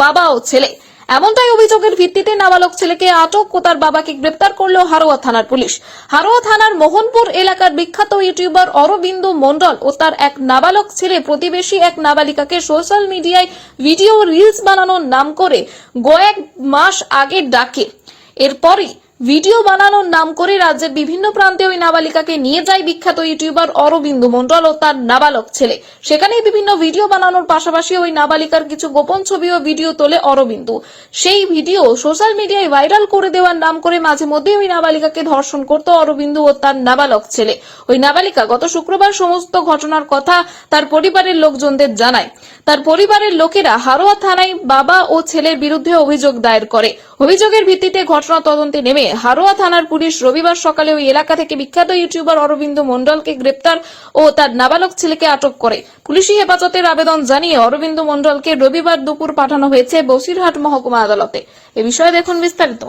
বাবা ও ছেলে। এমনটাই অভিযোগের ভিত্তিতে নাবালক ছেলেকে আটক ও তার বাবাকে গ্রেপ্তার করল হারোয়া থানার পুলিশ। হারোয়া থানার মোহনপুর এলাকার বিখ্যাত ইউটিউবার অরবিন্দু মণ্ডল ও তার এক নাবালক ছেলে প্রতিবেশী এক নাবালিকাকে সোশ্যাল মিডিয়ায় ভিডিও রিলস বানানোর নাম করে কয়েক মাস আগে ডাকে। এরপরই ভিডিও বানানোর নাম করে রাজ্যের বিভিন্ন প্রান্তে ওই নাবালিকাকে নিয়ে যায় বিখ্যাত ইউটিউবার অরবিন্দু মণ্ডল ও তার নাবালক ছেলে। সেখানেই বিভিন্ন ভিডিও বানানোর পাশাপাশি ওই নাবালিকার কিছু গোপন ছবি ও ভিডিও তোলে অরবিন্দু। সেই ভিডিও সোশ্যাল মিডিয়ায় ভাইরাল করে দেওয়ার নাম করে মাঝে মধ্যে ওই নাবালিকাকে ধর্ষণ করত অরবিন্দু ও তার নাবালক ছেলে। ওই নাবালিকা গত শুক্রবার সমস্ত ঘটনার কথা তার পরিবারের লোকজনদের জানায়। তার পরিবারের লোকেরা হারোয়া থানায় বাবা ও ছেলের বিরুদ্ধে অভিযোগ দায়ের করে। অভিযোগের ভিত্তিতে ঘটনা তদন্তে নেমে হারোয়া থানার পুলিশ রবিবার সকালে ওই এলাকা থেকে বিখ্যাত ইউটিউবার অরবিন্দু মণ্ডলকে গ্রেপ্তার ও তার নাবালক ছেলেকে আটক করে। পুলিশি হেফাজতের আবেদন জানিয়ে অরবিন্দু মণ্ডলকে রবিবার দুপুর পাঠানো হয়েছে বসিরহাট মহকুমা আদালতে। এ বিষয়ে দেখুন বিস্তারিত।